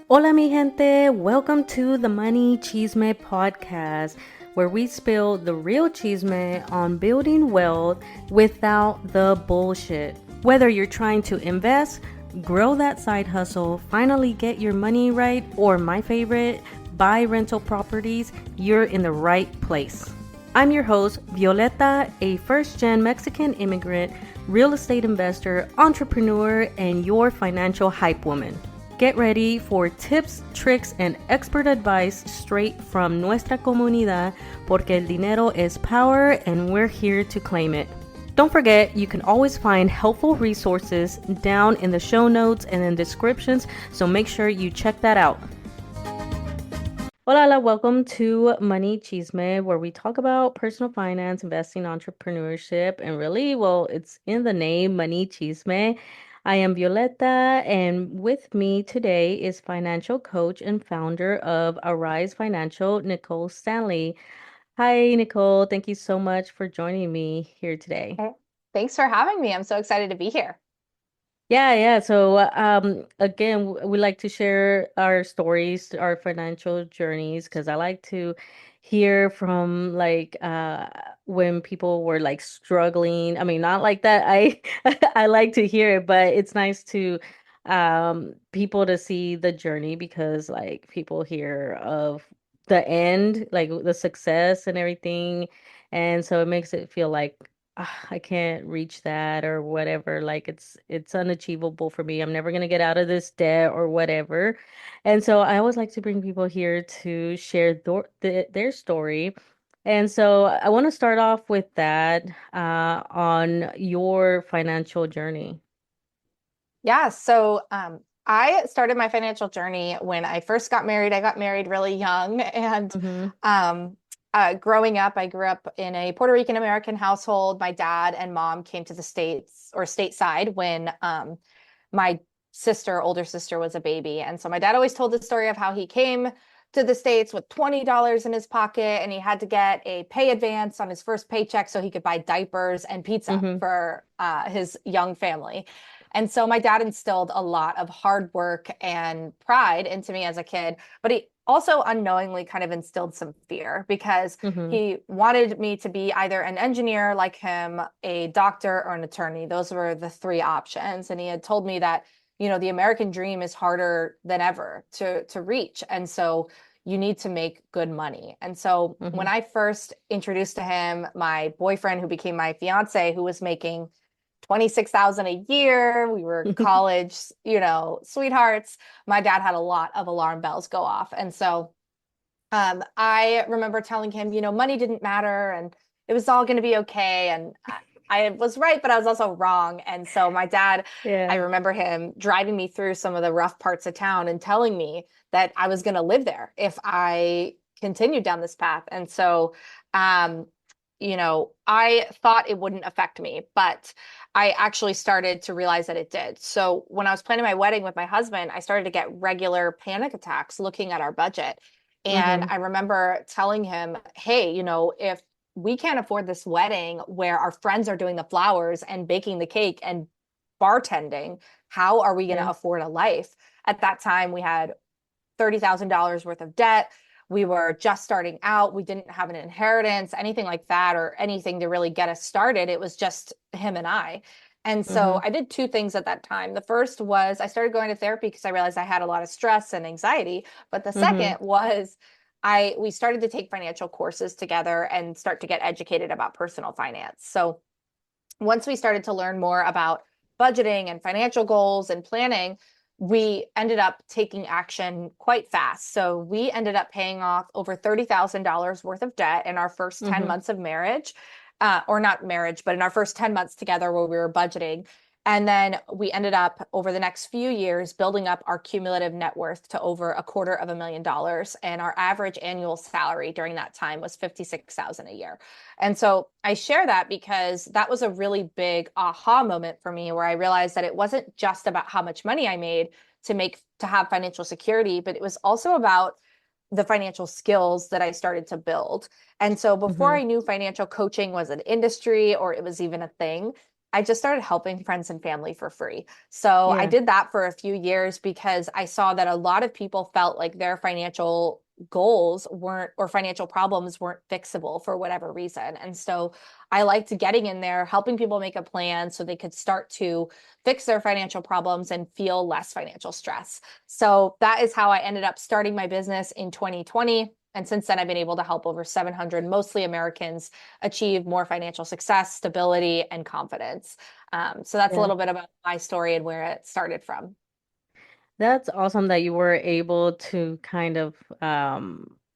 Hola, mi gente. Welcome to the Money Chisme podcast, where we spill the real chisme on building wealth without the bullshit. Whether you're trying to invest, grow that side hustle, finally get your money right, or my favorite, buy rental properties, you're in the right place. I'm your host, Violeta, a first-gen Mexican immigrant, real estate investor, entrepreneur, and your financial hype woman. Get ready for tips, tricks, and expert advice straight from nuestra comunidad, porque el dinero es power and we're here to claim it. Don't forget, you can always find helpful resources down in the show notes and in descriptions, so make sure you check that out. Hola, welcome to Money Chisme, where we talk about personal finance, investing, entrepreneurship, and really, well, it's in the name, Money Chisme. I am Violeta, and with me today is financial coach and founder of Arise Financial, Nicole Stanley. Hi, Nicole. Thank you so much for joining me here today. Hey, thanks for having me. I'm so excited to be here. Yeah. So, again, we like to share our stories, our financial journeys, because I like to hear from when people were like struggling. I mean, not like that. I like to hear it, but it's nice to people to see the journey because like people hear of the end, like the success and everything, and so it makes it feel like I can't reach that or whatever. Like it's unachievable for me. I'm never gonna get out of this debt or whatever. And so I always like to bring people here to share their story. And so I want to start off with that on your financial journey. Yeah, I started my financial journey when I first got married. I got married really young, and Mm-hmm. um, growing up, I grew up in a Puerto Rican American household. My dad and mom came to the States or stateside when my older sister, was a baby. And so my dad always told the story of how he came to the States with $20 in his pocket and he had to get a pay advance on his first paycheck so he could buy diapers and pizza Mm-hmm. for his young family. And so my dad instilled a lot of hard work and pride into me as a kid, but he also unknowingly kind of instilled some fear because Mm-hmm. he wanted me to be either an engineer like him, a doctor, or an attorney. Those were the three options. And he had told me that, the American dream is harder than ever to reach. And so you need to make good money. And so Mm-hmm. when I first introduced to him my boyfriend who became my fiance, who was making 26,000 a year, we were college, sweethearts. My dad had a lot of alarm bells go off. And so I remember telling him, money didn't matter and it was all going to be okay. And I was right, but I was also wrong. And so my dad, I Yeah. remember him driving me through some of the rough parts of town and telling me that I was going to live there if I continued down this path. And so, um, I thought it wouldn't affect me, but I actually started to realize that it did. So when I was planning my wedding with my husband, I started to get regular panic attacks looking at our budget. And Mm-hmm. I remember telling him, hey, if we can't afford this wedding where our friends are doing the flowers and baking the cake and bartending, how are we going to Yeah. afford a life? At that time, we had $30,000 worth of debt. We were just starting out. We didn't have an inheritance, anything like that, or anything to really get us started. It was just him and I. And so Mm-hmm. I did two things at that time. The first was I started going to therapy because I realized I had a lot of stress and anxiety. But the Mm-hmm. second was we started to take financial courses together and start to get educated about personal finance. So once we started to learn more about budgeting and financial goals and planning, we ended up taking action quite fast. So we ended up paying off over $30,000 worth of debt in our first 10 Mm-hmm. months of marriage, or not marriage, but in our first 10 months together where we were budgeting. And then we ended up over the next few years building up our cumulative net worth to over $250,000. And our average annual salary during that time was $56,000 a year. And so I share that because that was a really big aha moment for me where I realized that it wasn't just about how much money I made to have financial security, but it was also about the financial skills that I started to build. And so before Mm-hmm. I knew financial coaching was an industry or it was even a thing, I just started helping friends and family for free. So I Yeah. did that for a few years because I saw that a lot of people felt like their financial goals weren't, or financial problems weren't fixable for whatever reason. And so I liked getting in there, helping people make a plan so they could start to fix their financial problems and feel less financial stress. So that is how I ended up starting my business in 2020. And since then, I've been able to help over 700, mostly Americans, achieve more financial success, stability, and confidence. So that's a Yeah. little bit about my story and where it started from. That's awesome that you were able to kind of,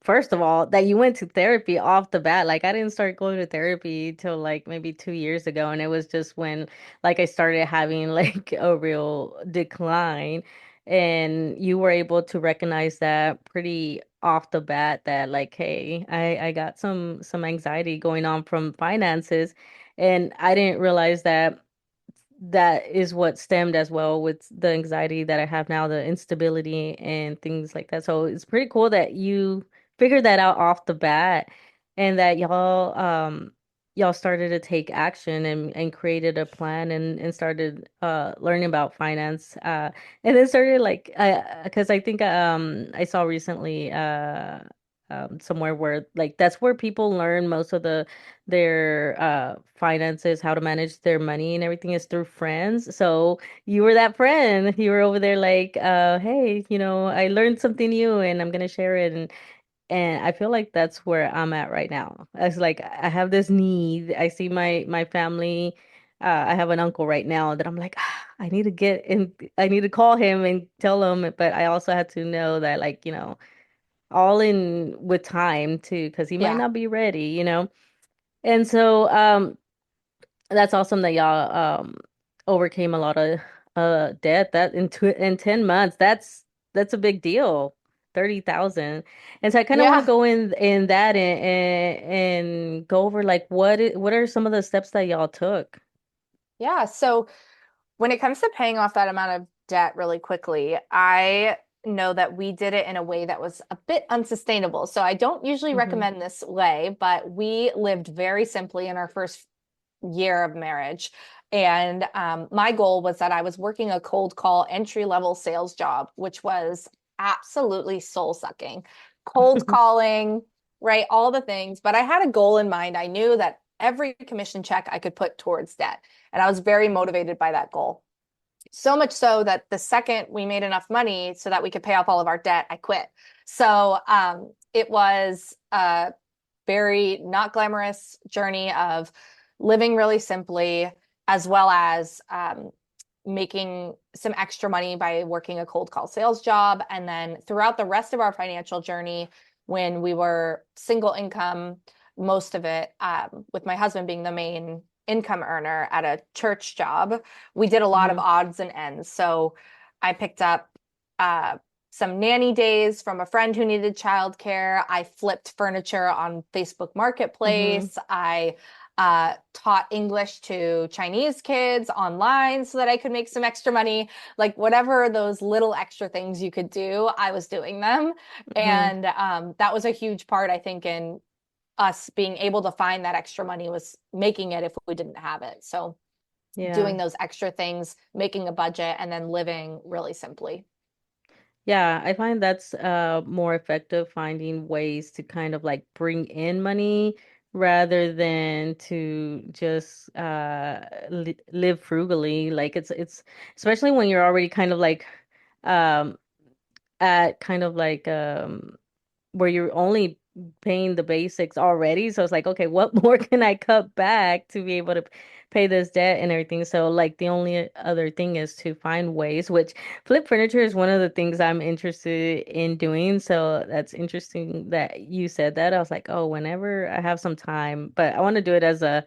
first of all, that you went to therapy off the bat. Like, I didn't start going to therapy till like maybe 2 years ago. And it was just when, like, I started having like a real decline. And you were able to recognize that pretty off the bat that, like, hey, I got some anxiety going on from finances. And I didn't realize that that is what stemmed as well with the anxiety that I have now, the instability and things like that. So it's pretty cool that you figured that out off the bat and that y'all started to take action and created a plan and started learning about finance and then started like because I think I saw recently somewhere where like that's where people learn most of their finances, how to manage their money and everything is through friends. So you were that friend. You were over there like, hey, I learned something new and I'm gonna share it and I feel like that's where I'm at right now. It's like I have this need. I see my family. I have an uncle right now that I'm like, I need to get in. I need to call him and tell him. But I also had to know that, like, all in with time too, because he might Yeah. not be ready. And so that's awesome that y'all overcame a lot of debt that in 10 months. That's a big deal. 30,000. And so I kind of want to Yeah. go in that and go over like what are some of the steps that y'all took? Yeah. So when it comes to paying off that amount of debt really quickly, I know that we did it in a way that was a bit unsustainable. So I don't usually Hmm. recommend this way, but we lived very simply in our first year of marriage. And my goal was that I was working a cold call entry level sales job, which was absolutely soul sucking. Cold calling, right? All the things. But I had a goal in mind. I knew that every commission check I could put towards debt. And I was very motivated by that goal. So much so that the second we made enough money so that we could pay off all of our debt, I quit. So it was a very not glamorous journey of living really simply, as well as making some extra money by working a cold call sales job. And then throughout the rest of our financial journey, when we were single income, most of it, with my husband being the main income earner at a church job, we did a lot of Hmm. odds and ends. So I picked up uh, some nanny days from a friend who needed childcare. I flipped furniture on Facebook Hmm. Marketplace. I taught English to Chinese kids online so that I could make some extra money. Like whatever those little extra things you could do, I was doing them. Hmm. And that was a huge part, I think, in us being able to find that extra money was making it if we didn't have it. So Yeah. doing those extra things, making a budget, and then living really simply. Yeah, I find that's more effective finding ways to kind of like bring in money rather than to just li live frugally. Like it's especially when you're already kind of like um at kind of like where you're only paying the basics already. So it's like, okay, what more can I cut back to be able to pay this debt and everything? So like the only other thing is to find ways, which flip furniture is one of the things I'm interested in doing. So that's interesting that you said that. I was like, oh, whenever I have some time, but I want to do it as a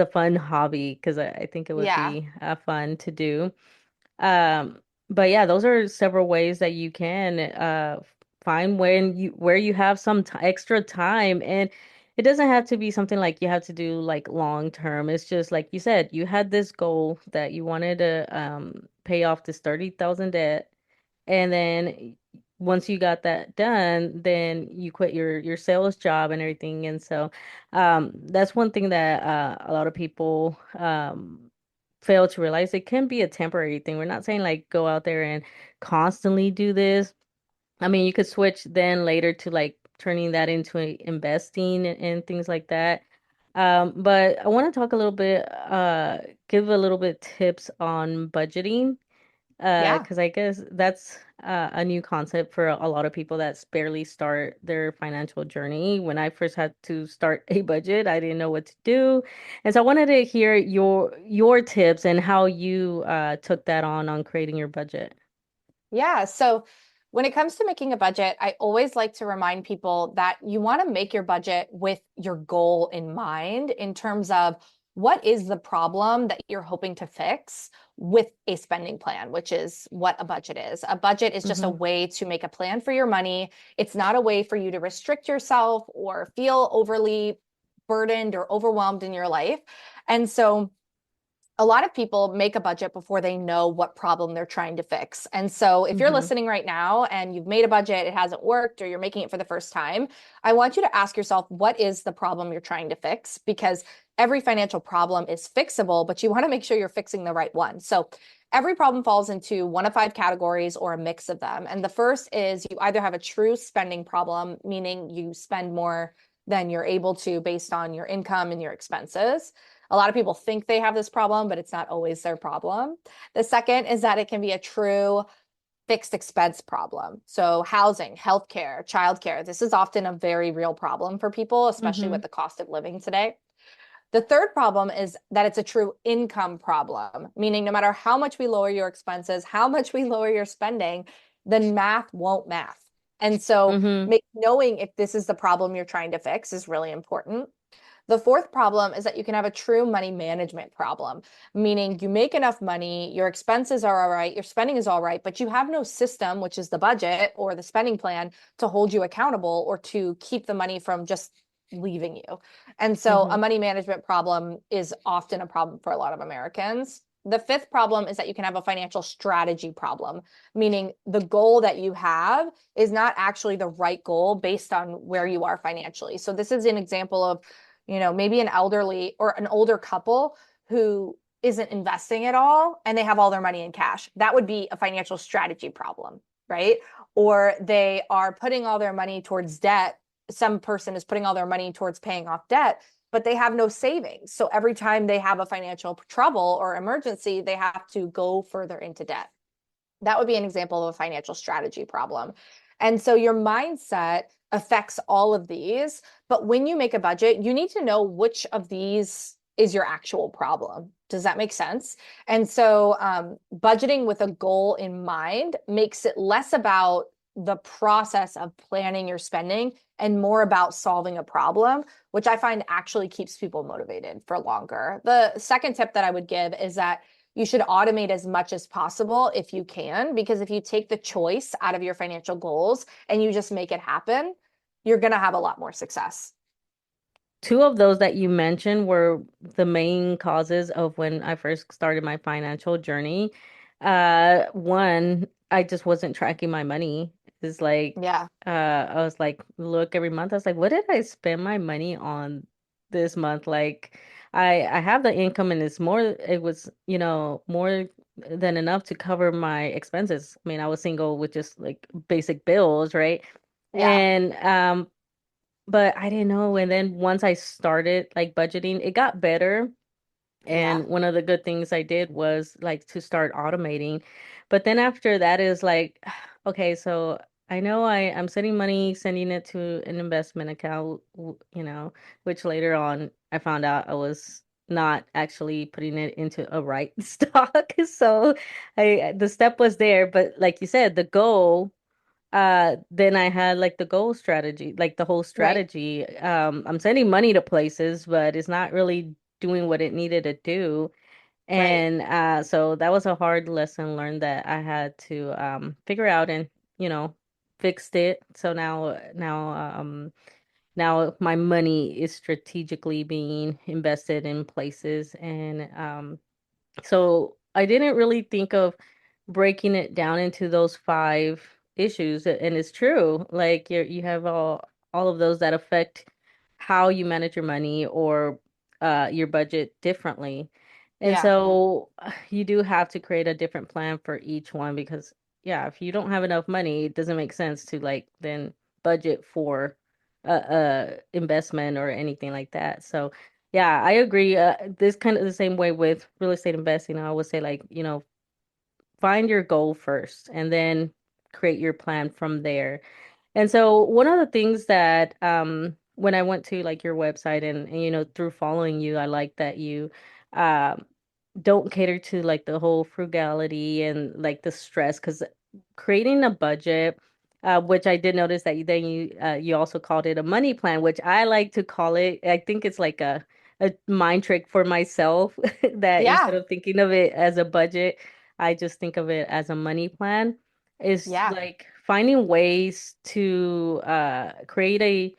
fun hobby because I think it would Yeah. be fun to do. Um, but yeah, those are several ways that you can find where you have some t extra time, and it doesn't have to be something like you have to do like long term. It's just like you said, you had this goal that you wanted to pay off this 30,000 debt, and then once you got that done, then you quit your sales job and everything. And so that's one thing that a lot of people fail to realize it can be a temporary thing. We're not saying like go out there and constantly do this. I mean, you could switch then later to like turning that into investing and things like that. But I want to talk a little bit, give a little bit tips on budgeting, Yeah. because I guess that's a new concept for a lot of people that barely start their financial journey. When I first had to start a budget, I didn't know what to do, and so I wanted to hear your tips and how you took that on creating your budget. Yeah. So when it comes to making a budget, I always like to remind people that you want to make your budget with your goal in mind in terms of what is the problem that you're hoping to fix with a spending plan, which is what a budget is. A budget is just a Mm-hmm. way to make a plan for your money. It's not a way for you to restrict yourself or feel overly burdened or overwhelmed in your life. And so a lot of people make a budget before they know what problem they're trying to fix. And so if you're Mm-hmm. listening right now and you've made a budget, it hasn't worked, or you're making it for the first time, I want you to ask yourself, what is the problem you're trying to fix? Because every financial problem is fixable, but you want to make sure you're fixing the right one. So every problem falls into one of five categories or a mix of them. And the first is you either have a true spending problem, meaning you spend more than you're able to based on your income and your expenses. A lot of people think they have this problem, but it's not always their problem. The second is that it can be a true fixed expense problem. So housing, healthcare, childcare, this is often a very real problem for people, especially Mm-hmm. with the cost of living today. The third problem is that it's a true income problem, meaning no matter how much we lower your expenses, how much we lower your spending, the math won't math. And so Mm-hmm. knowing if this is the problem you're trying to fix is really important. The fourth problem is that you can have a true money management problem, meaning you make enough money, your expenses are all right, your spending is all right, but you have no system, which is the budget or the spending plan, to hold you accountable or to keep the money from just leaving you. And so Mm-hmm. a money management problem is often a problem for a lot of Americans. The fifth problem is that you can have a financial strategy problem, meaning the goal that you have is not actually the right goal based on where you are financially. So this is an example of maybe an elderly or an older couple who isn't investing at all and they have all their money in cash. That would be a financial strategy problem, right? Or they are putting all their money towards debt. Some person is putting all their money towards paying off debt, but they have no savings. So every time they have a financial trouble or emergency, they have to go further into debt. That would be an example of a financial strategy problem. And so your mindset affects all of these. But when you make a budget, you need to know which of these is your actual problem. Does that make sense? And so budgeting with a goal in mind makes it less about the process of planning your spending and more about solving a problem, which I find actually keeps people motivated for longer. The second tip that I would give is that you should automate as much as possible if you can, because if you take the choice out of your financial goals and you just make it happen, you're going to have a lot more success. Two of those that you mentioned were the main causes of when I first started my financial journey. One, I just wasn't tracking my money. It's like, Yeah. I was like, look every month. I was like, what did I spend my money on this month? Like, I have the income and it was, more than enough to cover my expenses. I mean, I was single with just like basic bills, right? Yeah. And but I didn't know. And then once I started like budgeting, it got better. Yeah. And one of the good things I did was like to start automating. But then after that is like, okay, so I know I'm sending money, sending it to an investment account, which later on I found out I was not actually putting it into a right stock. So the step was there, but like you said, the goal then I had like the goal strategy, like the whole Right. strategy. I'm sending money to places, but it's not really doing what it needed to do. Right. And so that was a hard lesson learned that I had to figure out and, you know, fixed it. So now my money is strategically being invested in places, and so I didn't really think of breaking it down into those five issues. And it's true. Like you have all of those that affect how you manage your money or your budget differently. And Yeah. so you do have to create a different plan for each one because, yeah, if you don't have enough money, it doesn't make sense to like then budget for a investment or anything like that. So, yeah, I agree. This kind of the same way with real estate investing. I would say like, find your goal first and then create your plan from there. And so one of the things that when I went to like your website and through following you, I like that you um don't cater to like the whole frugality and like the stress because creating a budget, which I did notice that you also called it a money plan, which I like to call it. I think it's like a mind trick for myself that instead Yeah. of thinking of it as a budget, I just think of it as a money plan. Is Yeah. like finding ways to create a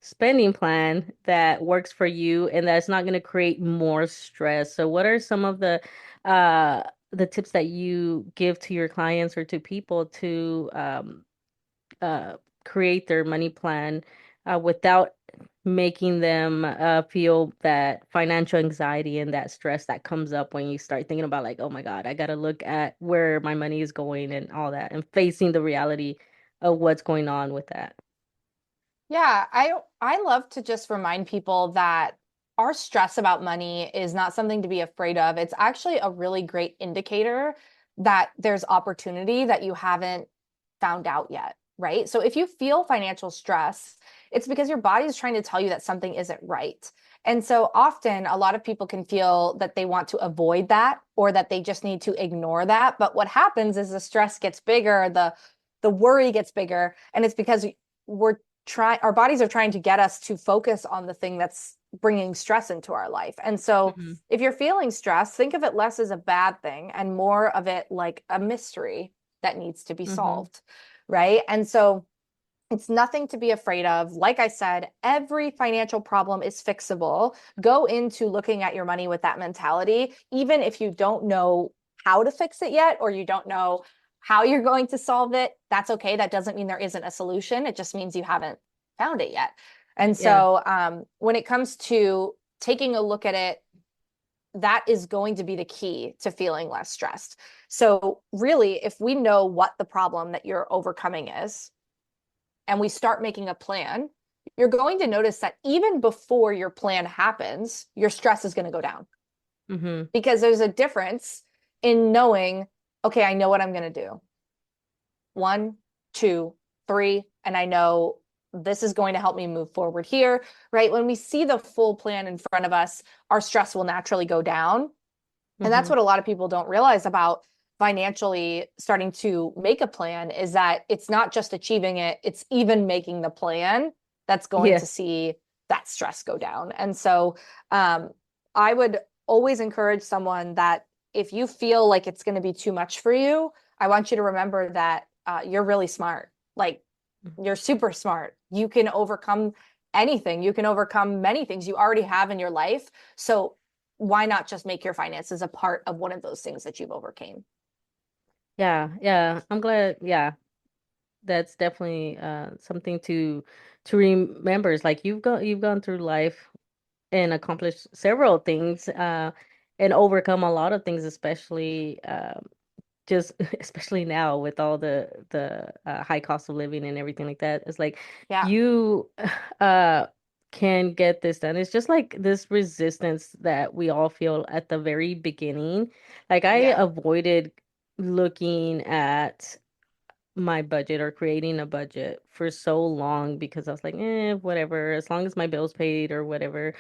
spending plan that works for you and that's not going to create more stress. So what are some of uh the tips that you give to your clients or to people to uh create their money plan without making them feel that financial anxiety and that stress that comes up when you start thinking about like, oh my God, I got to look at where my money is going and all that and facing the reality of what's going on with that. Yeah, I love to just remind people that our stress about money is not something to be afraid of. It's actually a really great indicator that there's opportunity that you haven't found out yet, right? So if you feel financial stress, it's because your body is trying to tell you that something isn't right. And so often a lot of people can feel that they want to avoid that or that they just need to ignore that. But what happens is the stress gets bigger, the worry gets bigger, and it's because we're our bodies are trying to get us to focus on the thing that's bringing stress into our life. And so Hmm. if you're feeling stressed, think of it less as a bad thing and more of it like a mystery that needs to be Hmm. solved, right? And so it's nothing to be afraid of. Like I said, every financial problem is fixable. Go into looking at your money with that mentality, even if you don't know how to fix it yet, or you don't know how you're going to solve it. That's okay. That doesn't mean there isn't a solution. It just means you haven't found it yet. And Yeah. so when it comes to taking a look at it, that is going to be the key to feeling less stressed. So, really, if we know what the problem that you're overcoming is, and we start making a plan, you're going to notice that even before your plan happens, your stress is going to go down Hmm. because there's a difference in knowing, okay, I know what I'm going to do. One, two, three, and I know this is going to help me move forward here, right? When we see the full plan in front of us, our stress will naturally go down. And that's Hmm. what a lot of people don't realize about financially starting to make a plan is that it's not just achieving it, it's even making the plan that's going Yeah. to see that stress go down. And so um, I would always encourage someone that if you feel like it's going to be too much for you, I want you to remember that you're really smart. Like you're super smart. You can overcome anything. You can overcome many things you already have in your life. So why not just make your finances a part of one of those things that you've overcame? Yeah. Yeah. I'm glad. Yeah. That's definitely something to remember. It's like you've gone through life and accomplished several things and overcome a lot of things, especially just especially now with all the high cost of living and everything like that. It's like Yeah. you uh can get this done. It's just like this resistance that we all feel at the very beginning. Like I Yeah. avoided looking at my budget or creating a budget for so long because I was like, whatever, as long as my bill's paid or whatever.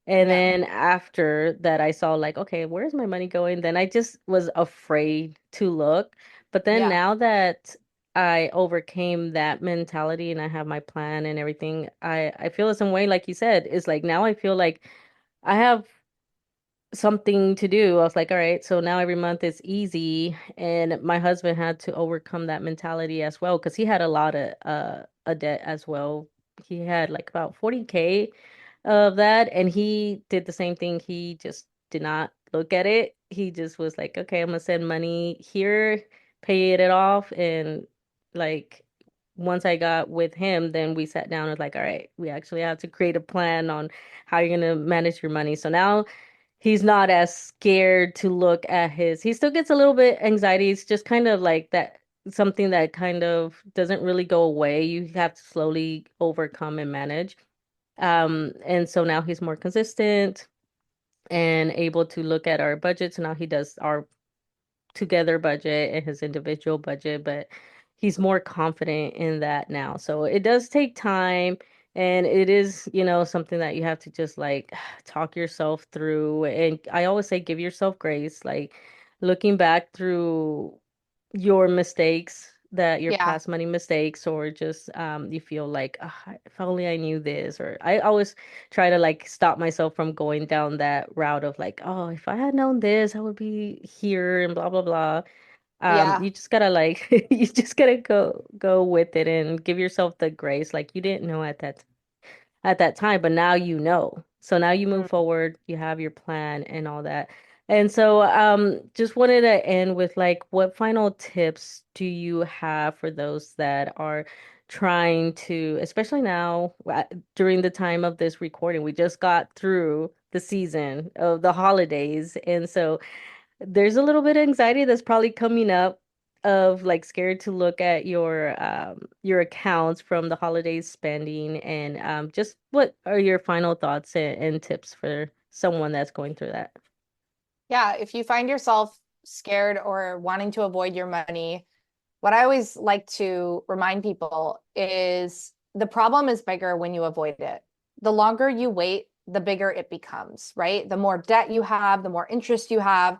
And Yeah. then after that, I saw like, okay, where's my money going? Then I just was afraid to look. But then Yeah. now that I overcame that mentality and I have my plan and everything, I feel the same way, like you said. It's like now I feel like I have something to do. I was like, all right, so now every month it's easy. And my husband had to overcome that mentality as well because he had a lot of a debt as well. He had like about 40K of that, and he did the same thing. He just did not look at it. He just was like, okay, I'm gonna send money here, pay it off, and like once I got with him, then we sat down and was like, all right, we actually have to create a plan on how you're gonna manage your money. So now he's not as scared to look at his, he still gets a little bit anxiety. It's just kind of like that, something that kind of doesn't really go away. You have to slowly overcome and manage. And so now he's more consistent and able to look at our budgets. Now he does our together budget and his individual budget, but he's more confident in that now. So it does take time, and it is, something that you have to just like talk yourself through. And I always say give yourself grace, like looking back through your mistakes, that your Yeah. past money mistakes, or just you feel like, if only I knew this, or I always try to like stop myself from going down that route of like, oh, if I had known this, I would be here and blah blah blah. Yeah. You just gotta like you just gotta go with it and give yourself the grace, like you didn't know at that time, but now you know. So now you move Mhm. forward, you have your plan and all that. And so just wanted to end with like, what final tips do you have for those that are trying to, especially now during the time of this recording, we just got through the season of the holidays. And so there's a little bit of anxiety that's probably coming up, of like scared to look at your accounts from the holidays spending, and just what are your final thoughts and tips for someone that's going through that? Yeah, if you find yourself scared or wanting to avoid your money, what I always like to remind people is the problem is bigger when you avoid it. The longer you wait, the bigger it becomes, right? The more debt you have, the more interest you have.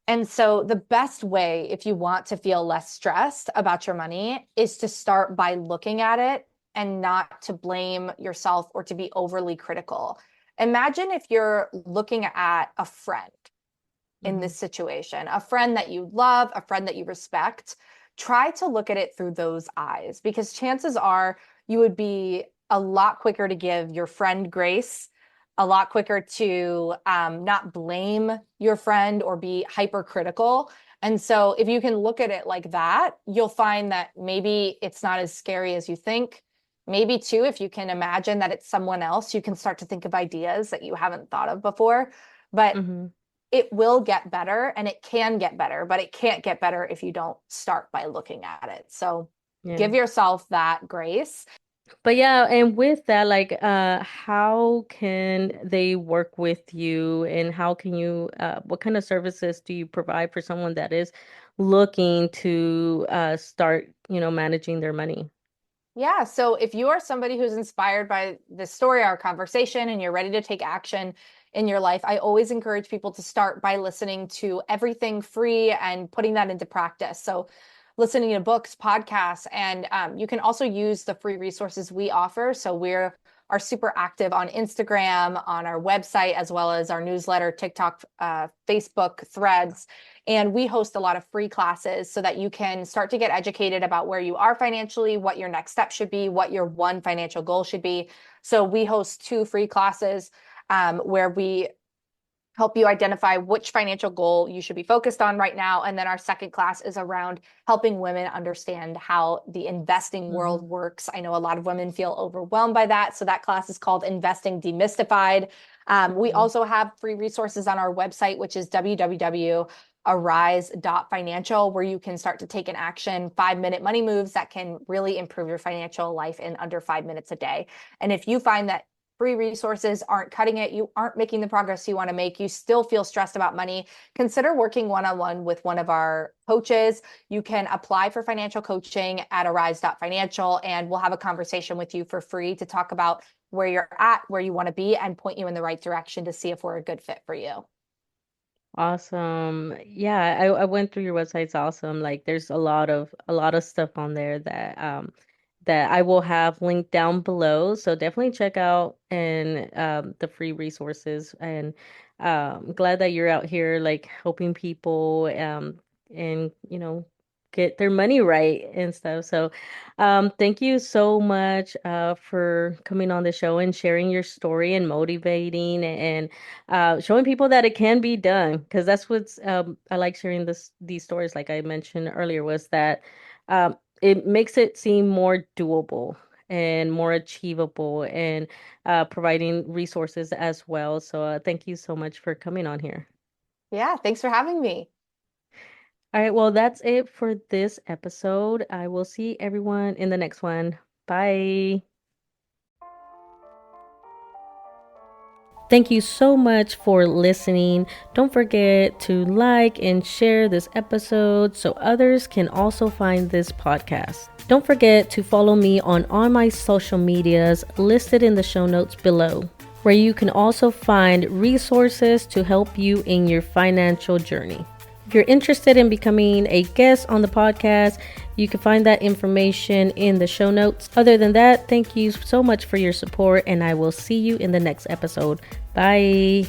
And so the best way, if you want to feel less stressed about your money, is to start by looking at it and not to blame yourself or to be overly critical. Imagine if you're looking at a friend in Hmm. this situation, a friend that you love, a friend that you respect. Try to look at it through those eyes, because chances are you would be a lot quicker to give your friend grace, a lot quicker to not blame your friend or be hypercritical. And so, if you can look at it like that, you'll find that maybe it's not as scary as you think. Maybe, too, if you can imagine that it's someone else, you can start to think of ideas that you haven't thought of before. But Hmm. it will get better and it can get better, but it can't get better if you don't start by looking at it. So Yeah. give yourself that grace. But yeah, and with that, like, how can they work with you, and how can you, what kind of services do you provide for someone that is looking to start, managing their money? Yeah. So if you are somebody who's inspired by this story, our conversation, and you're ready to take action in your life, I always encourage people to start by listening to everything free and putting that into practice. So listening to books, podcasts, and you can also use the free resources we offer. So we're are super active on Instagram, on our website, as well as our newsletter, TikTok, Facebook, Threads. And we host a lot of free classes so that you can start to get educated about where you are financially, what your next step should be, what your one financial goal should be. So we host two free classes where we help you identify which financial goal you should be focused on right now. And then our second class is around helping women understand how the investing Hmm. world works. I know a lot of women feel overwhelmed by that. So that class is called Investing Demystified. We Hmm. also have free resources on our website, which is www.arise.financial, where you can start to take an action 5-minute money moves that can really improve your financial life in under 5 minutes a day. And if you find that free resources aren't cutting it, you aren't making the progress you want to make, you still feel stressed about money, consider working one-on-one with one of our coaches. You can apply for financial coaching at arise.financial, and we'll have a conversation with you for free to talk about where you're at, where you want to be, and point you in the right direction to see if we're a good fit for you. Awesome. Yeah, I went through your website. It's awesome. Like there's a lot of stuff on there that I will have linked down below. So definitely check out and the free resources, and glad that you're out here like helping people and get their money right and stuff. So thank you so much for coming on the show and sharing your story and motivating and showing people that it can be done, because that's what's I like sharing these stories, like I mentioned earlier, was that it makes it seem more doable. and more achievable, and providing resources as well. So thank you so much for coming on here. Yeah, thanks for having me. All right, well, that's it for this episode. I will see everyone in the next one. Bye. Thank you so much for listening. Don't forget to like and share this episode so others can also find this podcast. Don't forget to follow me on all my social medias listed in the show notes below, where you can also find resources to help you in your financial journey. If you're interested in becoming a guest on the podcast, you can find that information in the show notes. Other than that, thank you so much for your support, and I will see you in the next episode. Bye.